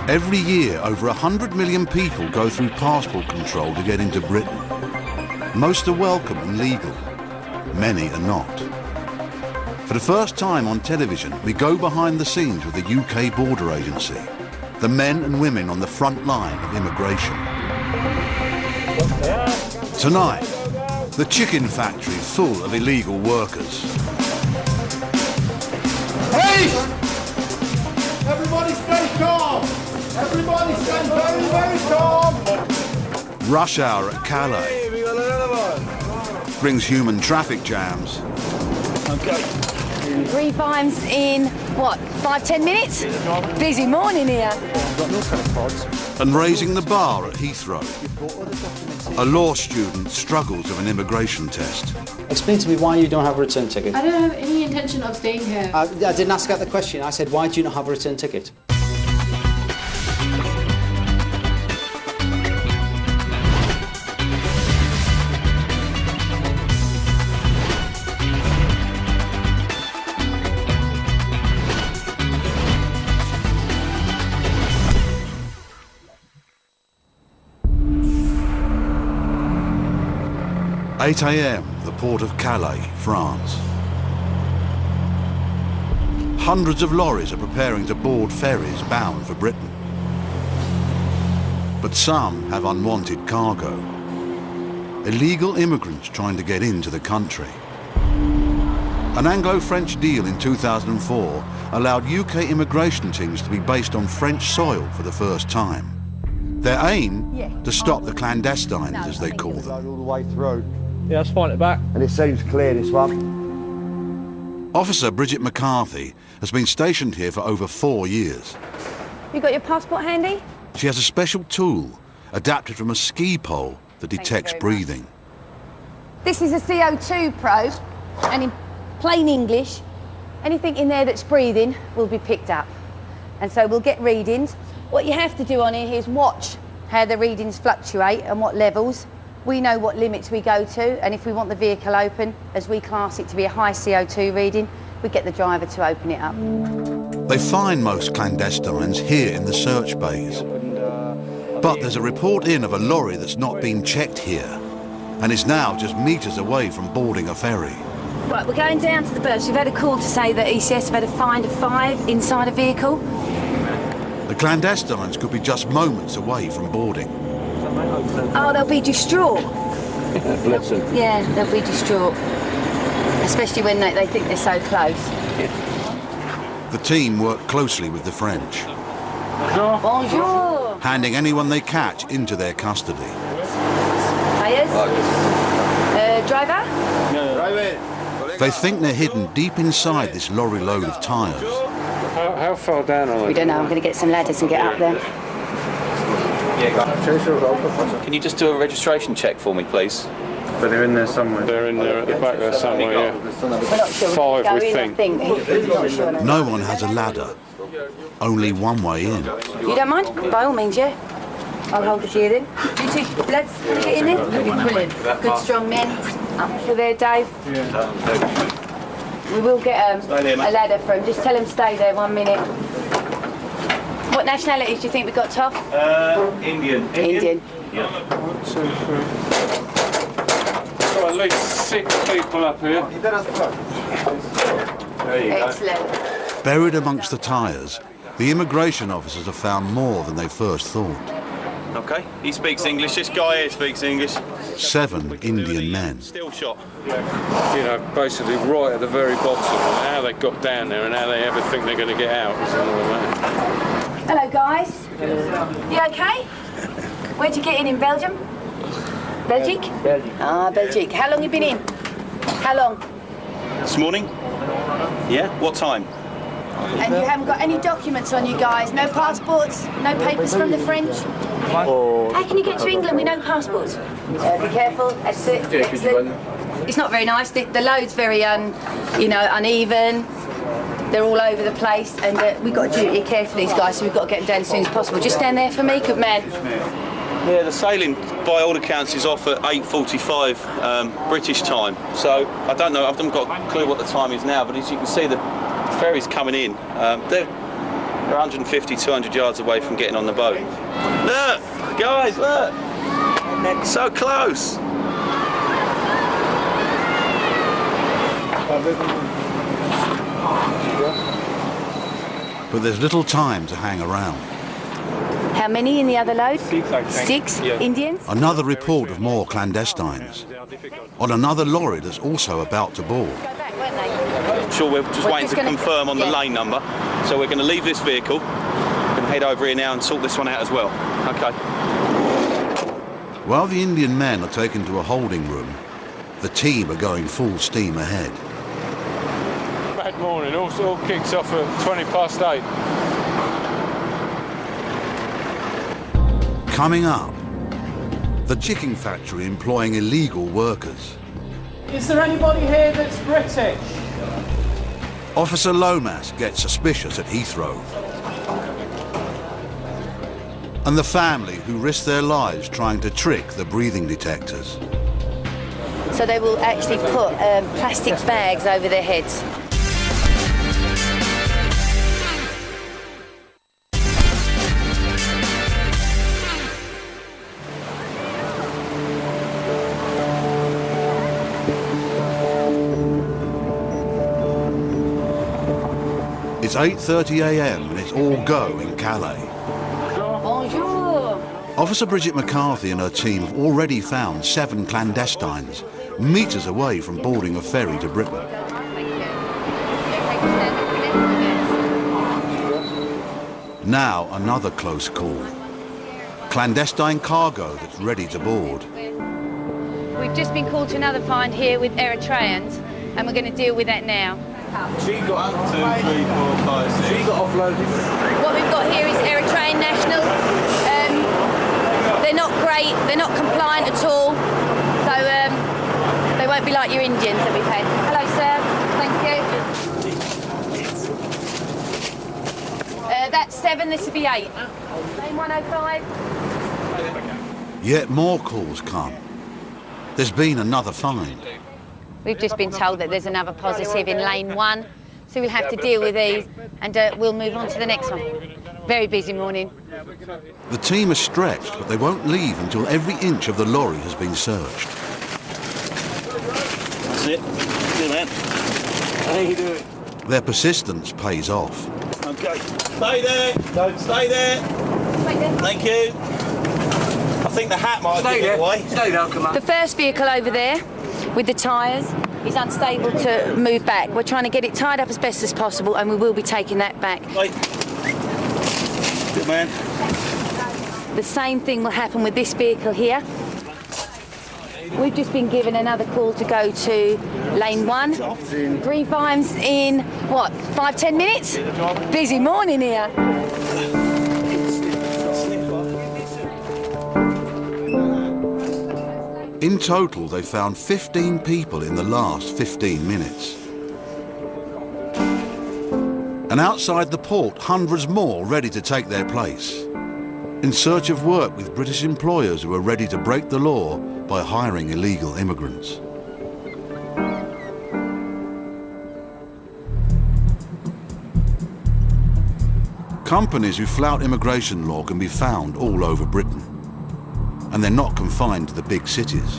Every year, over 100 million people go through passport control to get into Britain. Most are welcome and legal. Many are not. For the first time on television, we go behind the scenes with the UK Border Agency, the men and women on the front line of immigration. Tonight, the chicken factory full of illegal workers. Hey! Everybody stay calm! Everybody stay very, very calm! Rush hour at Calais brings human traffic jams. Okay. 3 times in, what, 5-10 minutes? Busy morning here. And raising the bar at Heathrow. A law student struggles with an immigration test. Explain to me why you don't have a return ticket. I don't have any intention of staying here. I didn't ask that the question. I said, why do you not have a return ticket? "8 a.m, the port of Calais, France. Hundreds of lorries are preparing to board ferries bound for Britain. But some have unwanted cargo. Illegal immigrants trying to get into the country. An Anglo-French deal in 2004 allowed UK immigration teams to be based on French soil for the first time. Their aim? To stop the clandestines, as they call them. All the way through. Yeah, let's find it back. And it seems clear, this one. Officer Bridget McCarthy has been stationed here for over 4 years. You got your passport handy? She has a special tool adapted from a ski pole that detects breathing. This is a CO2 probe, and in plain English, anything in there that's breathing will be picked up. And so we'll get readings. What you have to do on here is watch how the readings fluctuate and what levels. We know what limits we go to, and if we want the vehicle open, as we class it to be a high CO2 reading, we get the driver to open it up. They find most clandestines here in the search bays. But there's a report in of a lorry that's not been checked here, and is now just metres away from boarding a ferry. Right, we're going down to the berths. We've had a call to say that ECS have had a find of 5 inside a vehicle. The clandestines could be just moments away from boarding. Oh, they'll be distraught. Bless them. Yeah, they'll be distraught. Especially when they think they're so close. The team work closely with the French. Bonjour. Bonjour. Handing anyone they catch into their custody. Players? Driver? No. They think they're hidden deep inside this lorry load of tyres. How far down are they? We don't know. I'm going to get some ladders and get up there. Can you just do a registration check for me, please? But they're in there somewhere. They're in there at the back there somewhere, yeah. We're not sure. 5, we think. No one has a ladder. Only one way in. You don't mind? By all means, yeah. I'll hold the gear then. You two lads, get in there. Brilliant. Good strong men. Up for there, Dave. We will get a ladder for him. Just tell him stay there 1 minute. What nationalities do you think we've got, Toff? Indian. Indian. Yeah. 1, 2, 3. So at least 6 people up here. There you go. Excellent. Buried amongst the tyres, the immigration officers have found more than they first thought. Okay, he speaks English. This guy here speaks English. 7 Indian men. Still shot. You know, basically right at the very bottom, and how they got down there and how they ever think they're going to get out is another matter. Hello, guys. You okay? Where'd you get in Belgium? Belgique? Belgique. Ah, Belgique. How long you been in? How long? This morning? Yeah? What time? And you haven't got any documents on you guys? No passports? No papers from the French? How can you get to England with no passports? Be careful. That's it. Excellent. It's not very nice. The load's very, uneven. They're all over the place, and we've got a duty of care for these guys, so we've got to get them down as soon as possible. Just stand there for me, good man. Yeah, the sailing, by all accounts, is off at 8:45 British time. So I don't know. I haven't got a clue what the time is now, but as you can see, the ferry's coming in. They're 150, 200 yards away from getting on the boat. Look, guys, look. So close. But there's little time to hang around. How many in the other load? 6, I think. 6 Yeah. Indians? Another report of more clandestines. On another lorry that's also about to board. Go back, weren't they? Sure, we're just waiting to confirm on the lane number. So we're going to leave this vehicle and head over here now and sort this one out as well. Okay. While the Indian men are taken to a holding room, the team are going full steam ahead. Bad morning, all kicks off at 20 past 8. Coming up, the chicken factory employing illegal workers. Is there anybody here that's British? Officer Lomas gets suspicious at Heathrow. And the family who risk their lives trying to trick the breathing detectors. So they will actually put plastic bags over their heads. It's 8:30 a.m. and it's all go in Calais. Bonjour. Officer Bridget McCarthy and her team have already found 7 clandestines, metres away from boarding a ferry to Britain. Now another close call. Clandestine cargo that's ready to board. We've just been called to another find here with Eritreans, and we're going to deal with that now. She got 1, 2, 3, 4, 5, 6. She got offloaded. What we've got here is Eritrean nationals. They're not great, they're not compliant at all, so they won't be like your Indians that we've had. Hello, sir. Thank you. That's 7, this will be 8. Lane 105. Yet more calls come. There's been another find. We've just been told that there's another positive in lane 1, so we'll have to deal with these and we'll move on to the next one. Very busy morning. The team are stretched, but they won't leave until every inch of the lorry has been searched. That's it. Good man. How you doing? Their persistence pays off. Okay. Stay there. Don't stay there. Thank you. I think the hat might have given it away. Stay there, come on. The first vehicle over there with the tyres is unstable to move back. We're trying to get it tied up as best as possible, and we will be taking that back. Wait. Good man. The same thing will happen with this vehicle here. We've just been given another call to go to lane 1. 3 times in, what, 5-10 minutes? Busy morning here. In total, they found 15 people in the last 15 minutes. And outside the port, hundreds more ready to take their place. In search of work with British employers who are ready to break the law by hiring illegal immigrants. Companies who flout immigration law can be found all over Britain. And they're not confined to the big cities.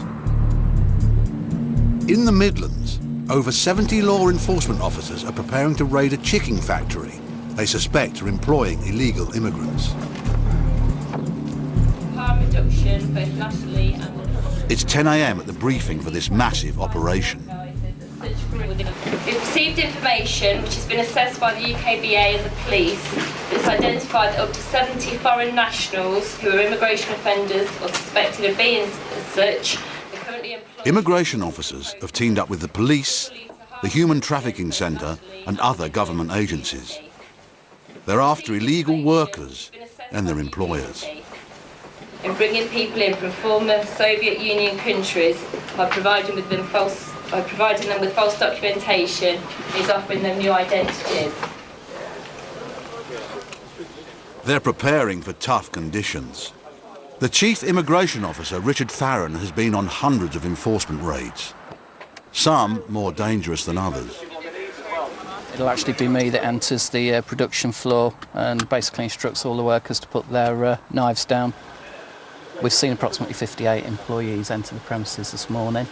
In the Midlands, over 70 law enforcement officers are preparing to raid a chicken factory they suspect are employing illegal immigrants. Harm reduction, both nationally and... It's 10 a.m. at the briefing for this massive operation. We've received information which has been assessed by the UKBA and the police that's identified that up to 70 foreign nationals who are immigration offenders or suspected of being such are currently employed. Immigration officers have teamed up with the police, the Human Trafficking Centre and other government agencies. They're after illegal workers and their employers. In bringing people in from former Soviet Union countries by providing them with false documentation, is offering them new identities. They're preparing for tough conditions. The Chief Immigration Officer, Richard Farron, has been on hundreds of enforcement raids. Some more dangerous than others. It'll actually be me that enters the production floor and basically instructs all the workers to put their knives down. We've seen approximately 58 employees enter the premises this morning.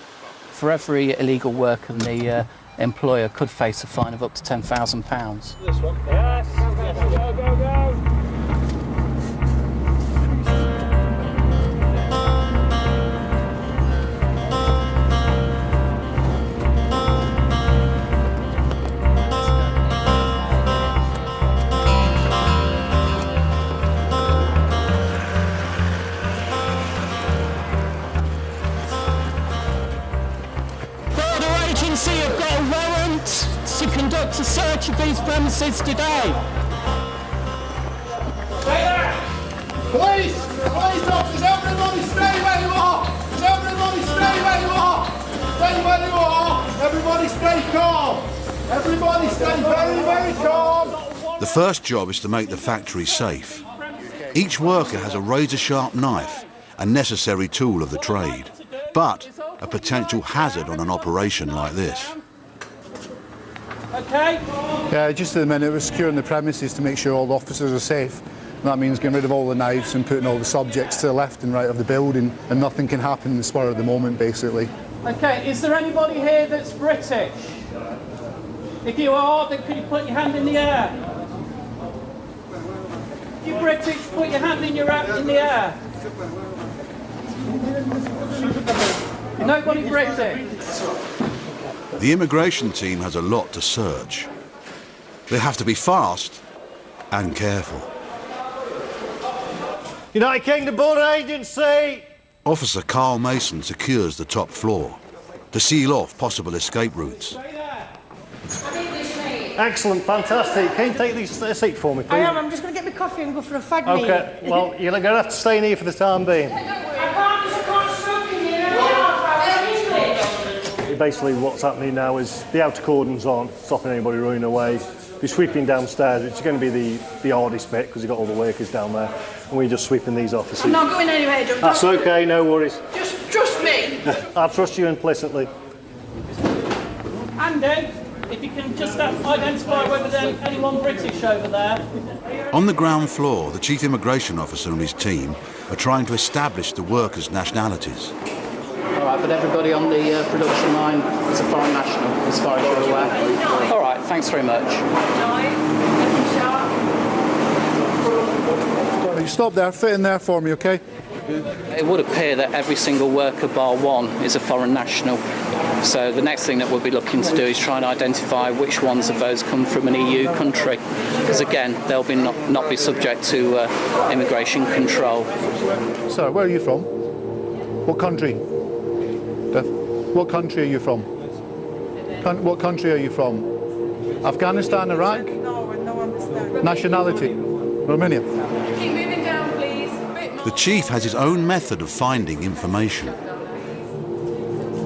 For every illegal worker, the employer could face a fine of up to £10,000. This one. Yes. Go, go, go. Have got a warrant to conduct a search of these premises today. Stay there! Police! Police officers, everybody stay where you are! Everybody stay where you are! Stay where you are! Everybody stay calm! Everybody stay very, very calm! The first job is to make the factory safe. Each worker has a razor-sharp knife, a necessary tool of the trade, but a potential hazard on an operation like this. Okay? Yeah, just at the minute we're securing the premises to make sure all the officers are safe. And that means getting rid of all the knives and putting all the subjects to the left and right of the building, and nothing can happen in the spur of the moment, basically. Okay, is there anybody here that's British? If you are, then could you put your hand in the air? If you're British, put your hand in the air. Nobody British. The immigration team has a lot to search. They have to be fast and careful. United Kingdom Border Agency! Officer Carl Mason secures the top floor to seal off possible escape routes. Excellent, fantastic. Can you take this seat for me, please? I am. I'm just going to get my coffee and go for a fag meal. Okay, well, you're going to have to stay in here for the time being. Basically, what's happening now is the outer cordon's on, stopping anybody running away. We're sweeping downstairs, which is going to be the hardest bit because you've got all the workers down there, and we're just sweeping these offices. I'm not going anywhere, John. That's okay, no worries. Just trust me. I trust you implicitly. Andy, if you can just identify whether there's anyone British over there. On the ground floor, the chief immigration officer and his team are trying to establish the workers' nationalities. All right, but everybody on the production line is a foreign national, as far as you're aware. All right, thanks very much. You stop there, fit in there for me, okay? It would appear that every single worker bar one is a foreign national. So the next thing that we'll be looking to do is try and identify which ones of those come from an EU country. Because again, they'll be not be subject to immigration control. Sir, where are you from? What country? What country are you from? What country are you from? Afghanistan, Iraq? No, understand. Nationality? Romania? Keep moving down, please. The chief has his own method of finding information.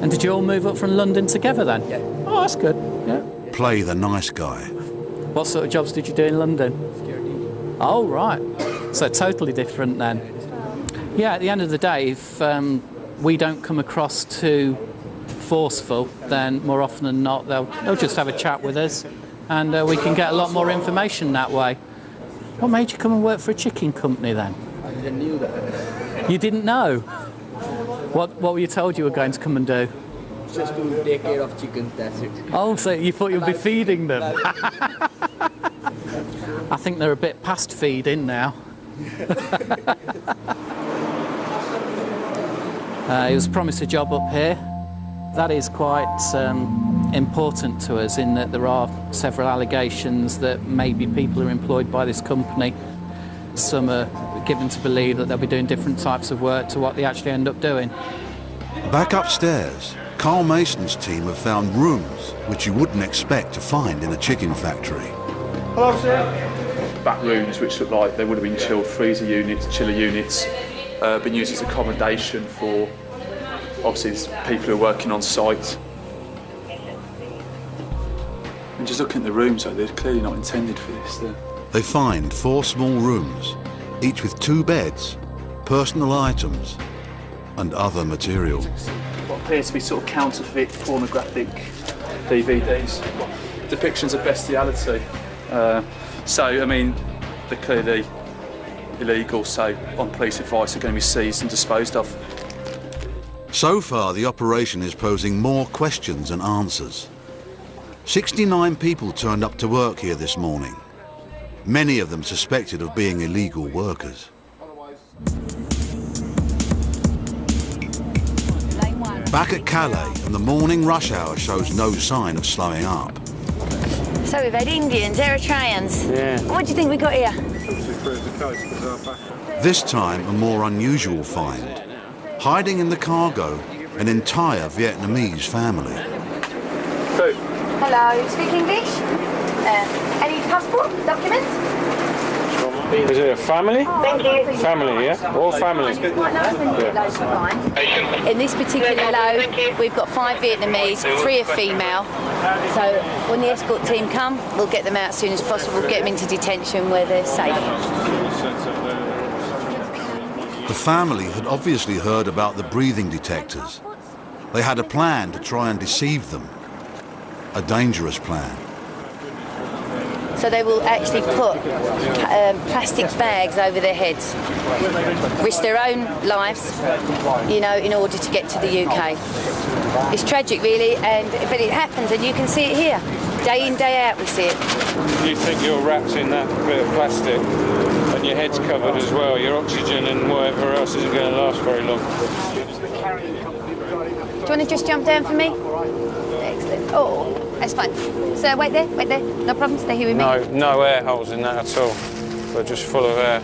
And did you all move up from London together then? Yeah. Oh, that's good. Yeah. Play the nice guy. What sort of jobs did you do in London? Security. Oh, right. So totally different then. Yeah, at the end of the day, if we don't come across too forceful, then more often than not they'll just have a chat with us, and we can get a lot more information that way. What made you come and work for a chicken company then? I didn't know that. You didn't know? What were you told you were going to come and do? Just to take care of chickens, that's it. Oh, so you thought you'd be feeding them? I think they're a bit past feeding now. He was promised a job up here. That is quite important to us in that there are several allegations that maybe people are employed by this company. Some are given to believe that they'll be doing different types of work to what they actually end up doing. Back upstairs, Carl Mason's team have found rooms which you wouldn't expect to find in a chicken factory. Hello, sir. Back rooms which look like they would have been chilled freezer units, chiller units, been used as accommodation for obviously people who are working on site. And just looking at the rooms, though, they're clearly not intended for this. They find 4 small rooms, each with 2 beds, personal items and other material. What appears to be sort of counterfeit pornographic DVDs. depictions of bestiality. So, I mean, they're clearly illegal, so on police advice are going to be seized and disposed of. So far, the operation is posing more questions than answers. 69 people turned up to work here this morning, many of them suspected of being illegal workers. Back at Calais, and the morning rush hour shows no sign of slowing up. So we've had Indians, Eritreans. Yeah. What do you think we got here? This time, a more unusual find. Hiding in the cargo, an entire Vietnamese family. Hello, speak English? Any passport, documents? Is it a family? Thank you. Family, yeah? All family. In this particular load, we've got 5 Vietnamese, 3 are female. So when the escort team come, we'll get them out as soon as possible, get them into detention where they're safe. The family had obviously heard about the breathing detectors. They had a plan to try and deceive them. A dangerous plan. So they will actually put plastic bags over their heads, risk their own lives, you know, in order to get to the UK. It's tragic, really, but it happens, and you can see it here. Day in, day out, we see it. You think you're wrapped in that bit of plastic, and your head's covered as well. Your oxygen and whatever else isn't going to last very long. Do you want to just jump down for me? Excellent. Oh, that's fine. So wait there, no problem, stay here with me. No air holes in that at all. They're just full of air.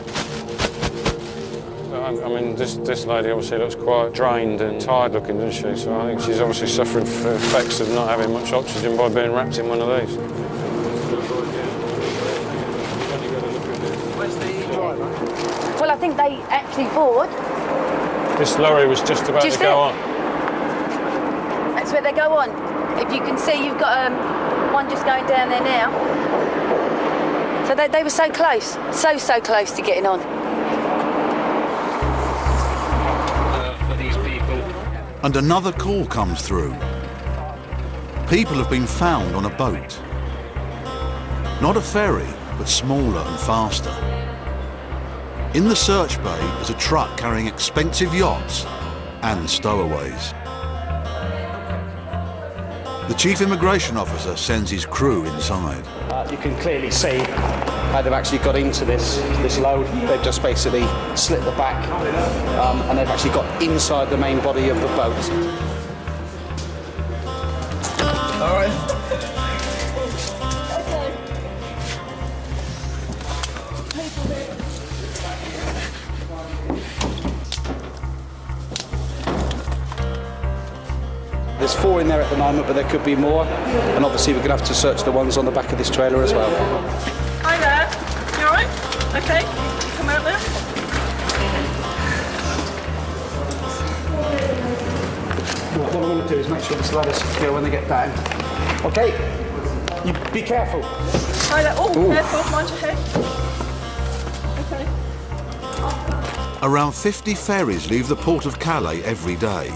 I mean, this lady obviously looks quite drained and tired looking, doesn't she? So I think she's obviously suffering from the effects of not having much oxygen by being wrapped in one of these. Well, I think they actually board. This lorry was just about to go on. That's where they go on. If you can see, you've got one just going down there now. So they were so close, so close to getting on. For these people. And another call comes through. People have been found on a boat. Not a ferry, but smaller and faster. In the search bay is a truck carrying expensive yachts and stowaways. The chief immigration officer sends his crew inside. You can clearly see how they've actually got into this load. They've just basically slit the back and they've actually got inside the main body of the boat. All right. There's 4 in there at the moment, but there could be more. And obviously we're going to have to search the ones on the back of this trailer as well. Hi there. You alright? Okay. Come out now. What I want to do is make sure this ladder's secure when they get down. Okay, you be careful. Hi there. Oh, careful. Mind your head. Okay. Around 50 ferries leave the port of Calais every day.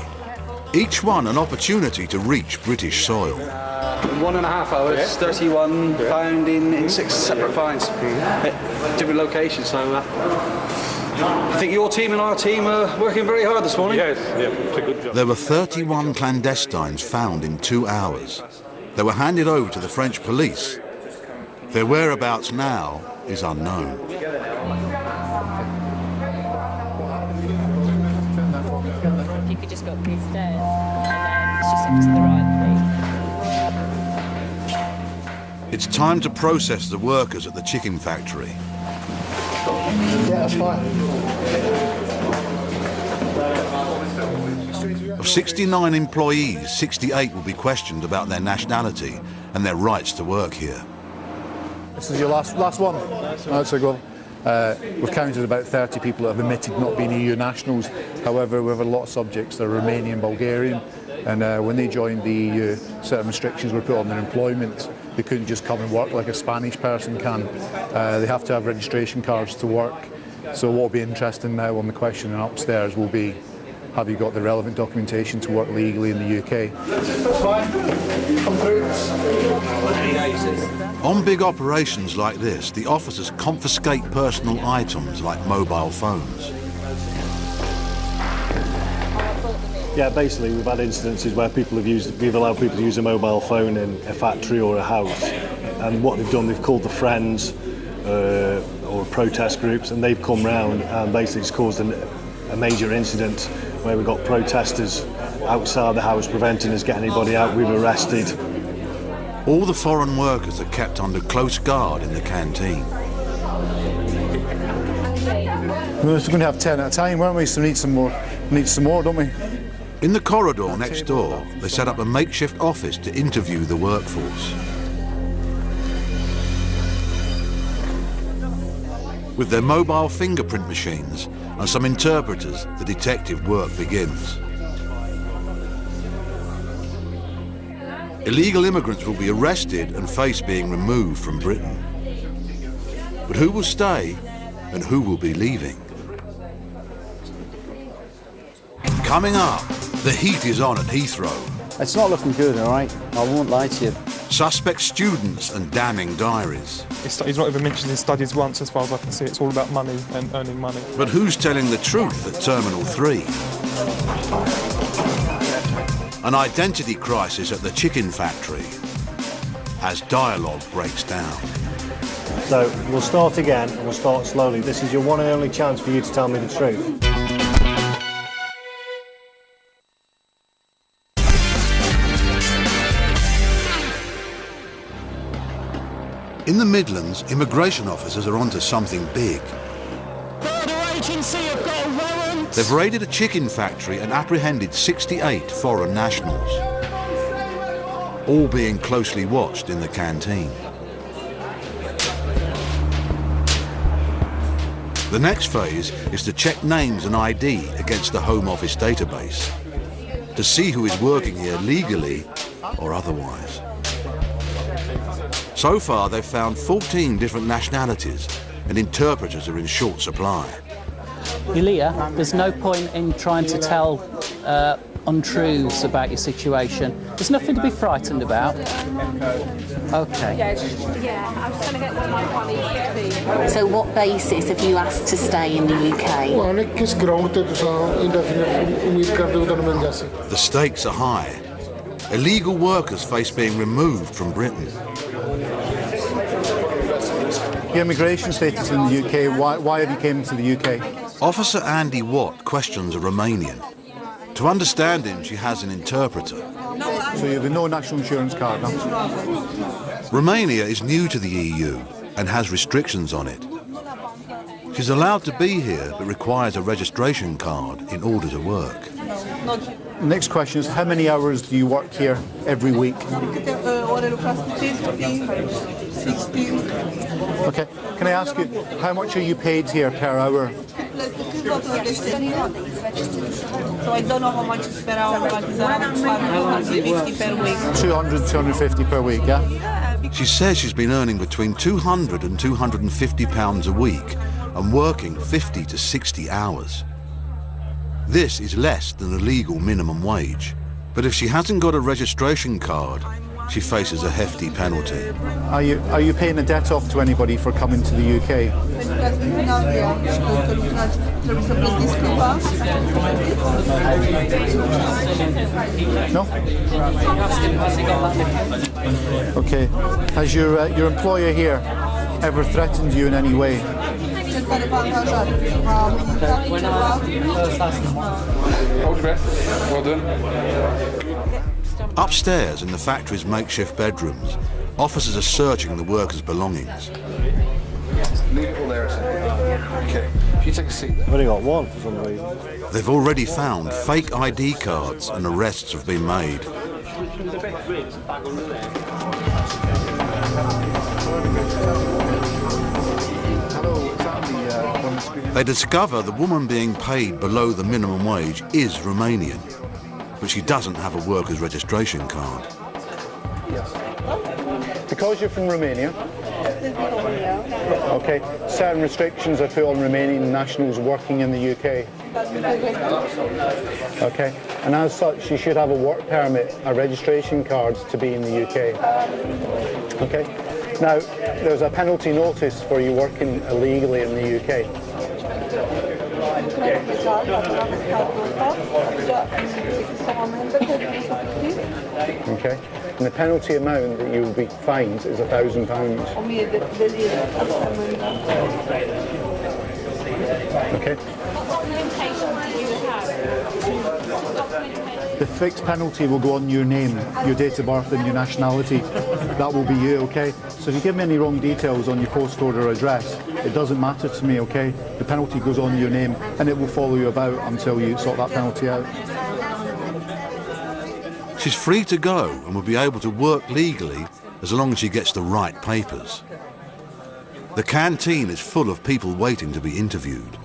Each one an opportunity to reach British soil. In 1.5 hours, 31 found in 6 separate finds at different locations. So I think your team and our team are working very hard this morning. Yes, yeah, it's a good job. There were 31 clandestines found in 2 hours. They were handed over to the French police. Their whereabouts now is unknown. If you could just go up these stairs, and then it's just up to the right, please. It's time to process the workers at the chicken factory. Yeah, that's fine. Of 69 employees, 68 will be questioned about their nationality and their rights to work here. This is your last one? That's a go. We've counted about 30 people that have admitted not being EU nationals. However, we have a lot of subjects that are Romanian, Bulgarian, and when they joined the EU, certain restrictions were put on their employment. They couldn't just come and work like a Spanish person can. They have to have registration cards to work. So what will be interesting now on the questioning upstairs will be have you got the relevant documentation to work legally in the UK? On big operations like this, the officers confiscate personal items like mobile phones. Yeah, basically we've had incidences where we've allowed people to use a mobile phone in a factory or a house, and what they've done, they've called the friends or protest groups, and they've come round and basically it's caused a major incident where we've got protesters outside the house preventing us getting anybody out. We've arrested. All the foreign workers are kept under close guard in the canteen. We were going to have 10 at a time, weren't we? So we need some more. We need some more, don't we? In the corridor next door, they set up a makeshift office to interview the workforce. With their mobile fingerprint machines and some interpreters, the detective work begins. Illegal immigrants will be arrested and face being removed from Britain. But who will stay and who will be leaving? Coming up, the heat is on at Heathrow. It's not looking good, all right? I won't lie to you. Suspect students and damning diaries. He's not even mentioned his studies once, as far as I can see. It's all about money and earning money. But who's telling the truth at Terminal 3? An identity crisis at the chicken factory as dialogue breaks down. So we'll start again and we'll start slowly. This is your one and only chance for you to tell me the truth. In the Midlands, immigration officers are onto something big. Agency have got a warrant. They've raided a chicken factory and apprehended 68 foreign nationals, all being closely watched in the canteen. The next phase is to check names and ID against the Home Office database to see who is working here legally or otherwise. So far, they've found 14 different nationalities, and interpreters are in short supply. Elia, there's no point in trying to tell untruths about your situation. There's nothing to be frightened about. Okay. Yeah, I was trying to get one of my colleagues to be. So what basis have you asked to stay in the UK? The stakes are high. Illegal workers face being removed from Britain. Your immigration status in the UK, why have you came to the UK? Officer Andy Watt questions a Romanian. To understand him, she has an interpreter. So you have no national insurance card, no? Romania is new to the EU and has restrictions on it. She's allowed to be here, but requires a registration card in order to work. Next question is, how many hours do you work here every week? Okay, can I ask you, how much are you paid here per hour? So I don't know how much is per hour, but it's around 250 per week. 200, 250 per week, yeah? She says she's been earning between £200 and £250 a week and working 50 to 60 hours. This is less than a legal minimum wage. But if she hasn't got a registration card, she faces a hefty penalty. Are you paying a debt off to anybody for coming to the UK? No? Okay. Has your employer here ever threatened you in any way? Hold your breath. Well done. Upstairs in the factory's makeshift bedrooms, officers are searching the workers' belongings. Leave it all there a second. Okay. If you take a seat there. I've only got one for some reason. They've already found fake ID cards and arrests have been made. They discover the woman being paid below the minimum wage is Romanian, but she doesn't have a worker's registration card. Because you're from Romania, Okay, certain restrictions are put on Romanian nationals working in the UK. Okay, and as such, you should have a work permit, a registration card to be in the UK. Okay, now there's a penalty notice for you working illegally in the UK. Okay, and the penalty amount that you will be fined is £1,000. Okay. The fixed penalty will go on your name, your date of birth and your nationality. That will be you, okay? So if you give me any wrong details on your postcode or address, it doesn't matter to me, okay? The penalty goes on your name and it will follow you about until you sort that penalty out. She's free to go and will be able to work legally as long as she gets the right papers. The canteen is full of people waiting to be interviewed.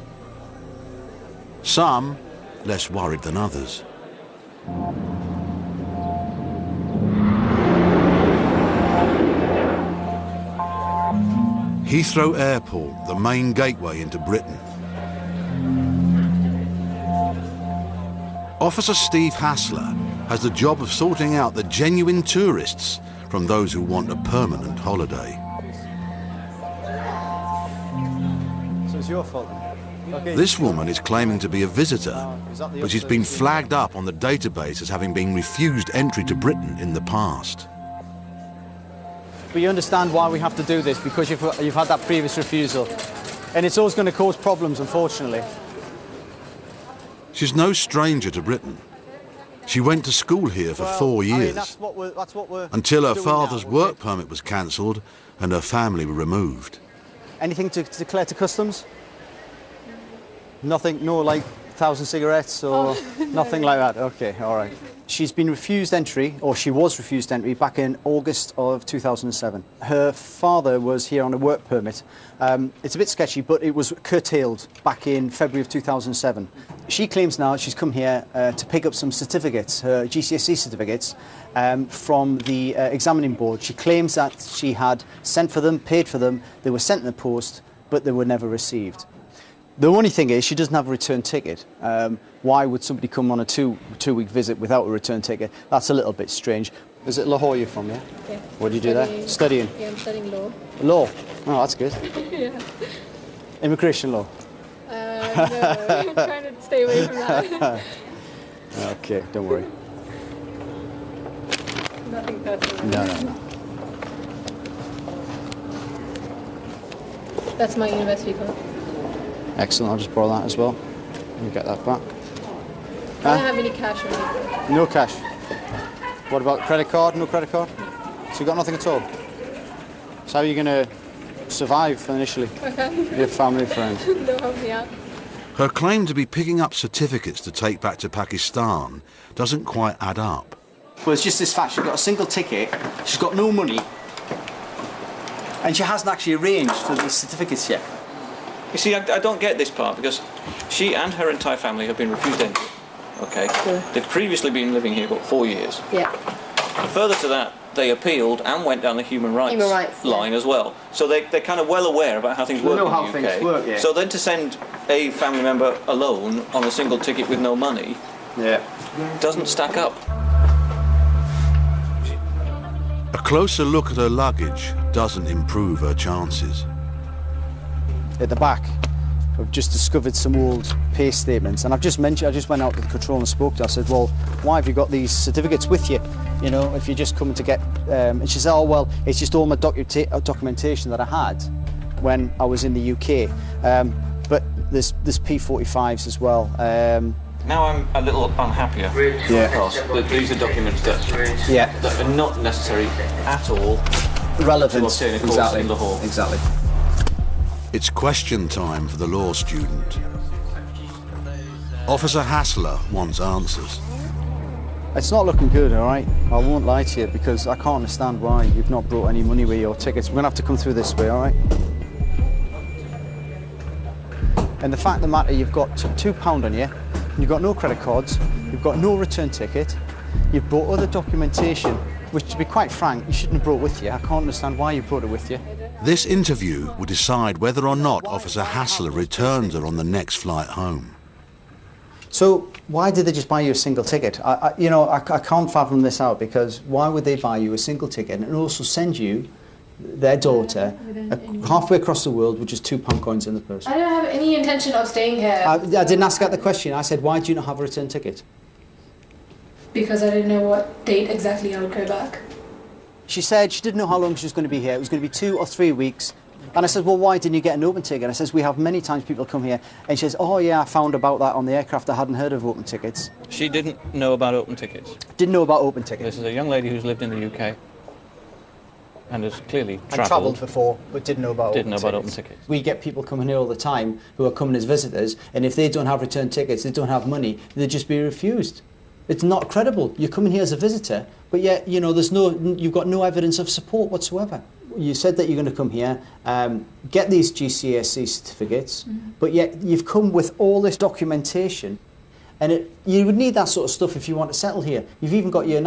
Some less worried than others. Heathrow Airport, the main gateway into Britain. Officer Steve Hassler has the job of sorting out the genuine tourists from those who want a permanent holiday. So it's your fault. Okay. This woman is claiming to be a visitor, but she's been flagged up on the database as having been refused entry to Britain in the past. But you understand why we have to do this, because you've had that previous refusal. And it's always going to cause problems, unfortunately. She's no stranger to Britain. She went to school here for 4 years, that's what we're until her doing father's now, work permit was cancelled and her family were removed. Anything to declare to customs? Nothing, no like 1,000 cigarettes or nothing like that? Okay, all right. She's been refused entry, or she was refused entry, back in August of 2007. Her father was here on a work permit. It's a bit sketchy, but it was curtailed back in February of 2007. She claims now she's come here to pick up some certificates, her GCSE certificates, from the examining board. She claims that she had sent for them, paid for them, they were sent in the post, but they were never received. The only thing is she doesn't have a return ticket. Why would somebody come on a two-week visit without a return ticket? That's a little bit strange. Is it Lahore you're from, yeah? Yeah. What do you do there? Studying? Yeah, I'm studying law. Law? Oh, that's good. Yeah. Immigration law? No, I'm trying to stay away from that. Okay, don't worry. Nothing personal. No. That's my university card. Excellent, I'll just borrow that as well. Let me get that back. I don't have any cash on me. No cash. What about credit card? No credit card? So you've got nothing at all? So how are you going to survive initially? Okay. Your family, friends? They'll help me out. Her claim to be picking up certificates to take back to Pakistan doesn't quite add up. Well, it's just this fact. She's got a single ticket, she's got no money, and she hasn't actually arranged for these certificates yet. You see, I don't get this part, because she and her entire family have been refused entry. Okay? Yeah. They've previously been living here for 4 years. Yeah. And further to that, they appealed and went down the human rights line as well. So they're kind of well aware about how things work in the UK. Things work, yeah. So then to send a family member alone on a single ticket with no money, doesn't stack up. A closer look at her luggage doesn't improve her chances. At the back, I've just discovered some old pay statements, and I just went out to the control and spoke to her. I said, well, why have you got these certificates with you? You know, if you're just coming to get... and she said, oh, well, it's just all my documentation that I had when I was in the UK. But there's P45s as well. Now I'm a little unhappier because these are documents that are not necessary at all relevant to obtain a course in Lahore. Exactly. It's question time for the law student. Officer Hassler wants answers. It's not looking good, all right? I won't lie to you, because I can't understand why you've not brought any money with your tickets. We're going to have to come through this way, all right? And the fact of the matter, you've got £2 on you, you've got no credit cards, you've got no return ticket, you've brought other documentation, which, to be quite frank, you shouldn't have brought with you. I can't understand why you brought it with you. This interview will decide whether or not Officer Hassler returns her on the next flight home. So why did they just buy you a single ticket? I can't fathom this out, because why would they buy you a single ticket and also send you their daughter halfway across the world with just £2 coins in the purse? I don't have any intention of staying here. I didn't ask that the question. I said, why do you not have a return ticket? Because I didn't know what date exactly I would go back. She said she didn't know how long she was going to be here. It was going to be 2 or 3 weeks. And I said, well, why didn't you get an open ticket? I says, we have many times people come here. And she says, oh, yeah, I found about that on the aircraft. I hadn't heard of open tickets. She didn't know about open tickets? Didn't know about open tickets. This is a young lady who's lived in the UK and has clearly and travelled before, but didn't know about open tickets. We get people coming here all the time who are coming as visitors, and if they don't have return tickets, they don't have money, they'll just be refused. It's not credible. You're coming here as a visitor, but yet, you've got no evidence of support whatsoever. You said that you're going to come here, get these GCSE certificates, but yet you've come with all this documentation, and you would need that sort of stuff if you want to settle here. You've even got your,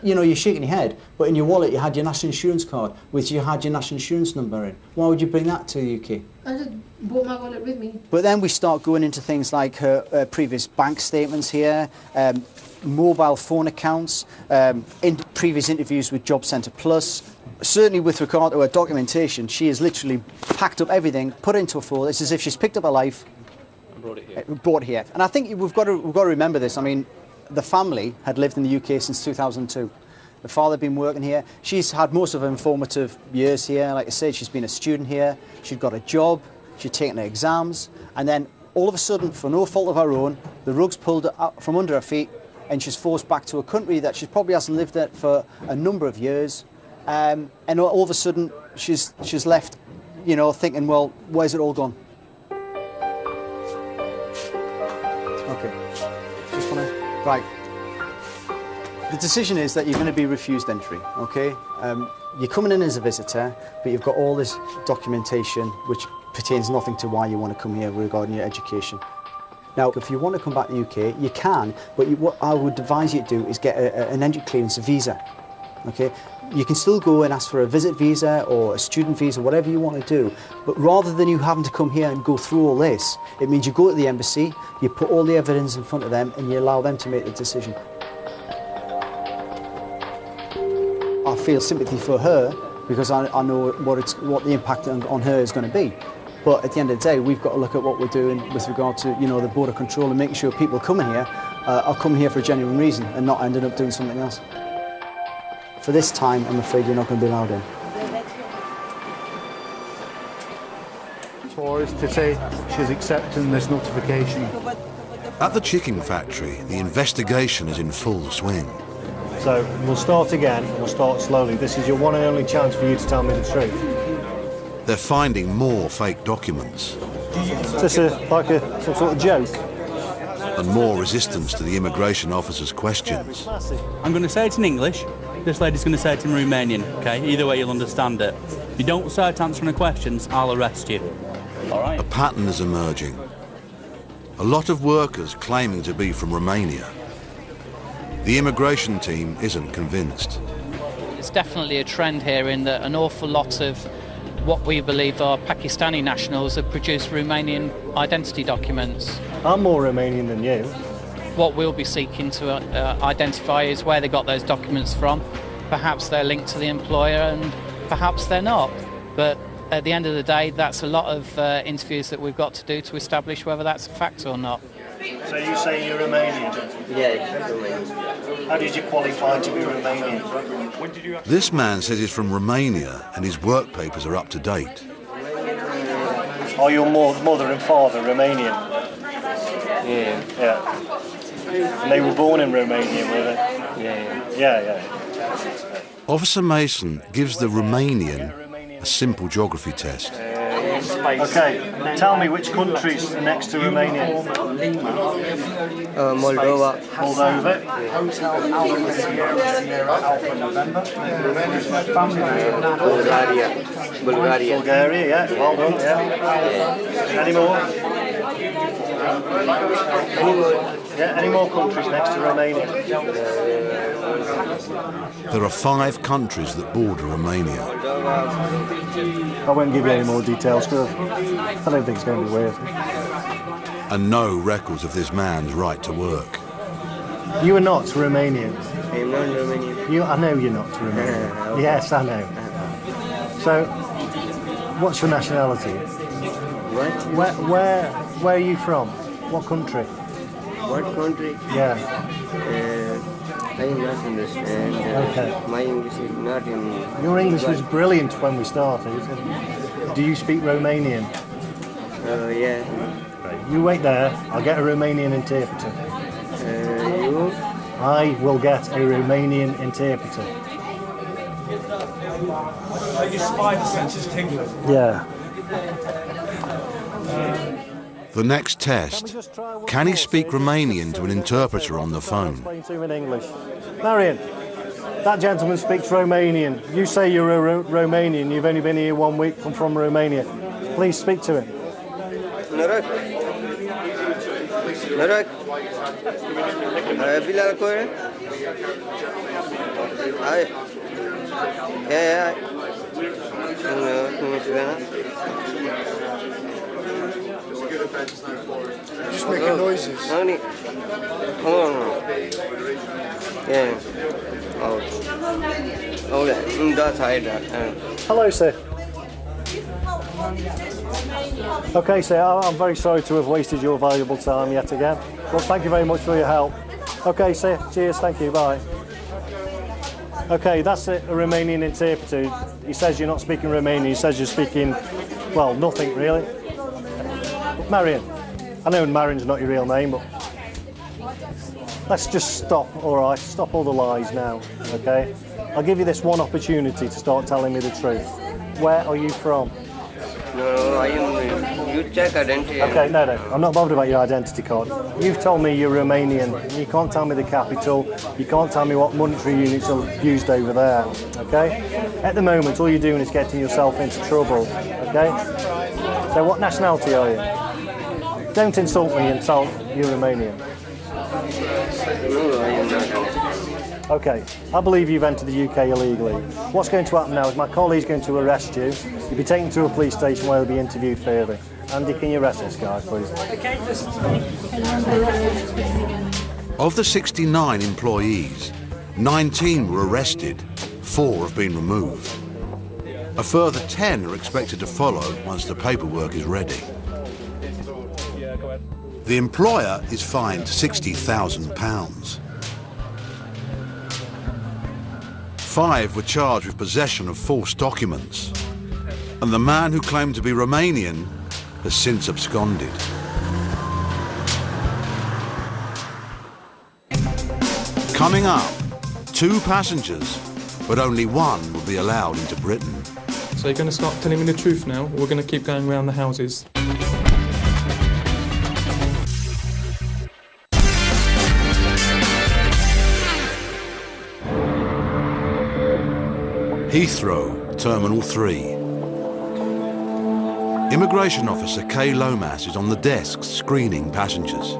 you're shaking your head, but in your wallet you had your national insurance card, which you had your national insurance number in. Why would you bring that to the UK? I just brought my wallet with me. But then we start going into things like her previous bank statements here, mobile phone accounts, in previous interviews with Job Centre Plus. Certainly with regard to her documentation, she has literally packed up everything, put it into a folder. It's as if she's picked up her life and brought it here. And I think we've got to remember this. I mean, the family had lived in the UK since 2002. The father had been working here. She's had most of her informative years here. Like I said, she's been a student here. She'd got a job. She'd taken her exams. And then all of a sudden, for no fault of her own, the rug's pulled out from under her feet, and she's forced back to a country that she probably hasn't lived in for a number of years. And all of a sudden, she's left, thinking, well, where's it all gone? Okay. Just want to... Right. The decision is that you're going to be refused entry, okay? You're coming in as a visitor, but you've got all this documentation which pertains nothing to why you want to come here regarding your education. Now, if you want to come back to the UK, you can, but what I would advise you to do is get an entry clearance visa, okay? You can still go and ask for a visit visa or a student visa, whatever you want to do, but rather than you having to come here and go through all this, it means you go to the embassy, you put all the evidence in front of them, and you allow them to make the decision. I feel sympathy for her because I know what the impact on her is going to be. But at the end of the day, we've got to look at what we're doing with regard to, the border control and making sure people coming here are coming here for a genuine reason and not ending up doing something else. For this time, I'm afraid you're not going to be allowed in. For us to say she's accepting this notification. At the chicken factory, the investigation is in full swing. So we'll start again, we'll start slowly. This is your one and only chance for you to tell me the truth. They're finding more fake documents. Is this like some sort of joke? And more resistance to the immigration officer's questions. I'm going to say it in English. This lady's going to say it in Romanian, okay? Either way, you'll understand it. If you don't start answering the questions, I'll arrest you. All right? A pattern is emerging. A lot of workers claiming to be from Romania. The immigration team isn't convinced. It's definitely a trend here in that an awful lot of what we believe are Pakistani nationals have produced Romanian identity documents. I'm more Romanian than you. What we'll be seeking to identify is where they got those documents from. Perhaps they're linked to the employer and perhaps they're not. But at the end of the day, that's a lot of interviews that we've got to do to establish whether that's a fact or not. So you say you're Romanian? Yeah, Romanian. How did you qualify to be Romanian? This man says he's from Romania and his work papers are up to date. Are your mother and father Romanian? Yeah. Yeah. And they were born in Romania, were they? Yeah. Yeah. Officer Mason gives the Romanian a simple geography test. Okay, tell me which countries are next to Romania? Moldova. Moldova. Bulgaria. Bulgaria, yeah. Well done, yeah. Any more? Any more countries next to Romania? There are 5 countries that border Romania. I won't give you any more details because I don't think it's going to be worth it. And no records of this man's right to work. You are not Romanian. I'm not Romanian. I know you're not Romanian. Yes, I know. So, what's your nationality? What? Where are you from? What country? What country? Yeah. I do not understand. Okay. My English is not in... Your English was brilliant when we started. Do you speak Romanian? Yeah. You wait there. I'll get a Romanian interpreter. You? I will get a Romanian interpreter. Your spider sense is tingling. Yeah. The next test, can he speak Romanian to an interpreter on the phone? Explain to him in English. Marion, that gentleman speaks Romanian. You say you're a Romanian. You've only been here 1 week. I'm from Romania. Please speak to him. Noroc. Noroc. Bilal Kore. Hi. Yeah. Just making noises. Yeah. Oh, that's Hello, sir. Okay, sir, I'm very sorry to have wasted your valuable time yet again. Well, thank you very much for your help. Okay, sir, cheers, thank you, bye. Okay, that's a Romanian interpreter. He says you're not speaking Romanian, he says you're speaking, well, nothing really. Marion. I know Marion's not your real name, but let's just stop, all right? Stop all the lies now, okay? I'll give you this one opportunity to start telling me the truth. Where are you from? No, I am. You check identity. Okay, no. I'm not bothered about your identity card. You've told me you're Romanian. You can't tell me the capital. You can't tell me what monetary units are used over there, okay? At the moment, all you're doing is getting yourself into trouble, okay? So what nationality are you? Don't insult me and tell you're Romanian. No, I am not. Okay, I believe you've entered the UK illegally. What's going to happen now is my colleague's going to arrest you. You'll be taken to a police station where you'll be interviewed further. Andy, can you arrest this guy, please? Of the 69 employees, 19 were arrested, 4 have been removed. A further 10 are expected to follow once the paperwork is ready. The employer is fined £60,000. 5 were charged with possession of false documents, and the man who claimed to be Romanian has since absconded. Coming up, 2 passengers, but only 1 will be allowed into Britain. So you're going to start telling me the truth now, or we're going to keep going around the houses? Heathrow, Terminal 3. Immigration Officer Kay Lomas is on the desk screening passengers.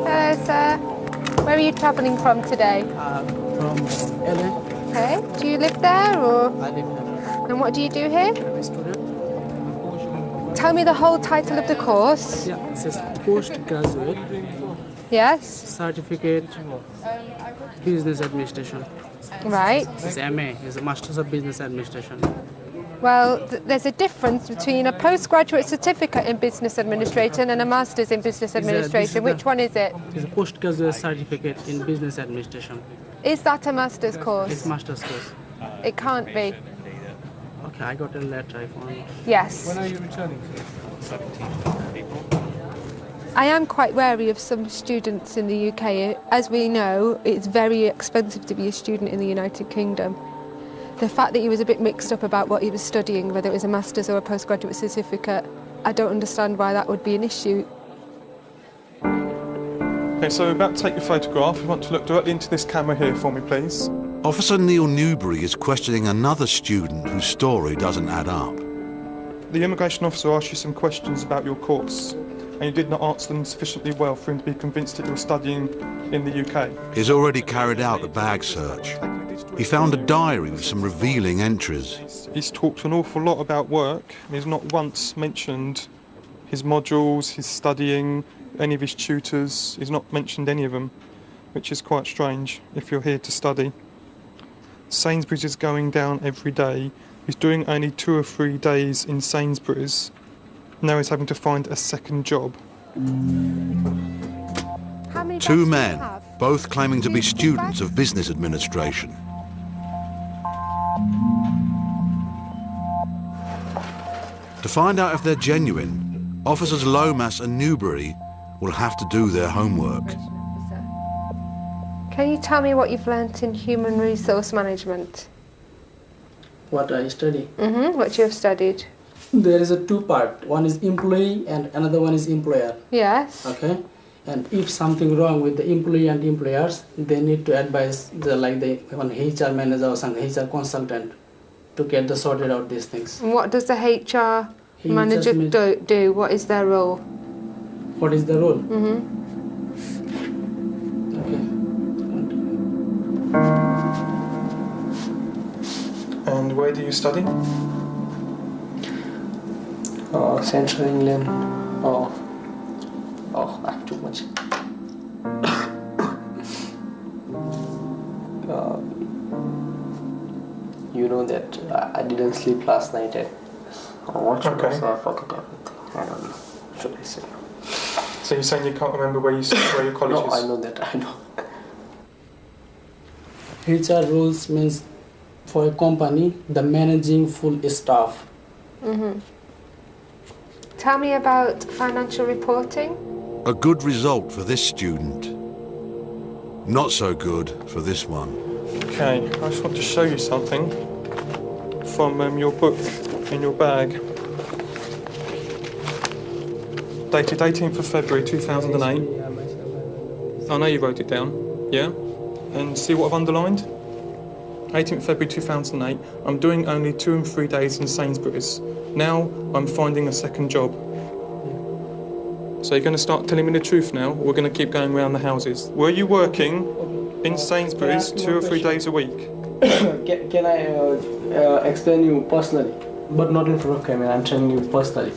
Hello, sir. Where are you travelling from today? From LA. Okay. Do you live there or? I live there. And what do you do here? I'm a student. Tell me the whole title of the course. Yeah, it says postgraduate. Yes. Certificate Business Administration. Right. It's MA. It's a Masters of Business Administration. Well, there's a difference between a postgraduate certificate in business administration and a master's in business administration. Which one is it? It's a postgraduate certificate in business administration. Is that a master's course? It's master's course. It can't be. Okay, I got a letter. I found. Yes. When are you returning to? 17 people. I am quite wary of some students in the UK. As we know, it's very expensive to be a student in the United Kingdom. The fact that he was a bit mixed up about what he was studying, whether it was a master's or a postgraduate certificate, I don't understand why that would be an issue. Okay, so we're about to take your photograph. You want to look directly into this camera here for me, please. Officer Neil Newbury is questioning another student whose story doesn't add up. The immigration officer asked you some questions about your course, and you did not answer them sufficiently well for him to be convinced that you're studying in the UK. He's already carried out a bag search. He found a diary with some revealing entries. He's talked an awful lot about work. He's not once mentioned his modules, his studying, any of his tutors. He's not mentioned any of them, which is quite strange if you're here to study. Sainsbury's is going down every day. He's doing only 2 or 3 days in Sainsbury's. Now he's having to find a second job. Two men, both claiming to be students of business administration. To find out if they're genuine, officers Lomas and Newbury will have to do their homework. Can you tell me what you've learnt in human resource management? What I study? What you have studied. There is a 2 part. One is employee and another one is employer. Yes. Okay. And if something wrong with the employee and employers, they need to advise the one HR manager or some HR consultant to get the sorted out these things. And what does the HR manager do? What is their role? What is the role? And where do you study? Central England. Oh, I have too much. You know that I didn't sleep last night. What should I say? I forgot everything. I don't know. What should I say? So you're saying you can't remember where your college is? No, I know that. I know. HR rules means for a company, the managing full staff. Tell me about financial reporting. A good result for this student. Not so good for this one. Okay, I just want to show you something from your book in your bag. Dated 18th of February 2008. I know you wrote it down, yeah? And see what I've underlined? 18th February 2008, I'm doing only 2 and 3 days in Sainsbury's. Now I'm finding a second job. So you're going to start telling me the truth now, or we're going to keep going around the houses. Were you working in Sainsbury's 2 or 3 days a week? Can I explain you personally? But not in front of camera, I'm telling you personally.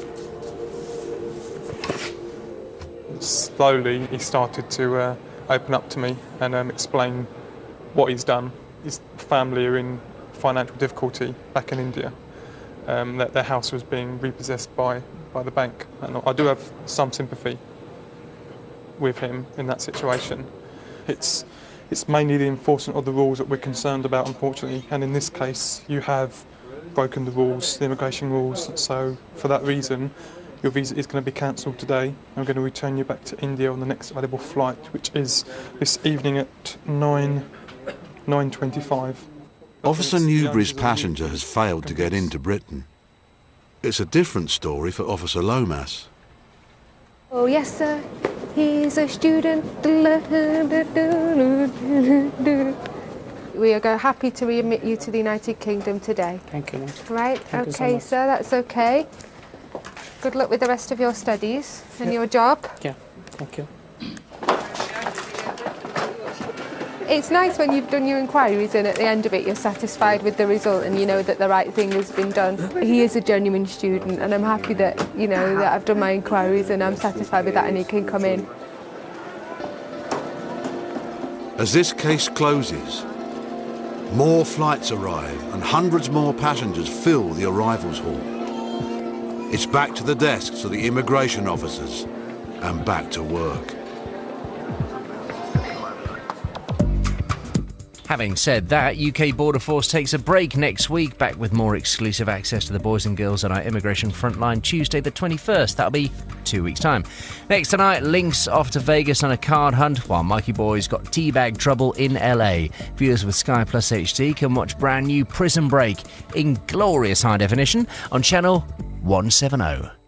Slowly he started to open up to me and explain what he's done. His family are in financial difficulty back in India. That their house was being repossessed by the bank. And I do have some sympathy with him in that situation. It's mainly the enforcement of the rules that we're concerned about, unfortunately. And in this case, you have broken the rules, the immigration rules. So for that reason, your visa is going to be cancelled today. I'm going to return you back to India on the next available flight, which is this evening at 9:25. Officer Newbury's passenger has failed to get into Britain. It's a different story for Officer Lomas. Oh yes sir, he's a student. We are happy to readmit you to the United Kingdom today. Thank you. Right, Thank you so okay much. sir, that's okay. Good luck with the rest of your studies and your job. Yeah, thank you. It's nice when you've done your inquiries and at the end of it you're satisfied with the result and you know that the right thing has been done. He is a genuine student and I'm happy that, you know, that I've done my inquiries and I'm satisfied with that and he can come in. As this case closes, more flights arrive and hundreds more passengers fill the arrivals hall. It's back to the desks of the immigration officers and back to work. Having said that, UK Border Force takes a break next week, back with more exclusive access to the boys and girls on our immigration frontline Tuesday the 21st. That'll be 2 weeks' time. Next tonight, Link's off to Vegas on a card hunt, while Mikey Boy's got teabag trouble in LA. Viewers with Sky Plus HD can watch brand new Prison Break in glorious high definition on channel 170.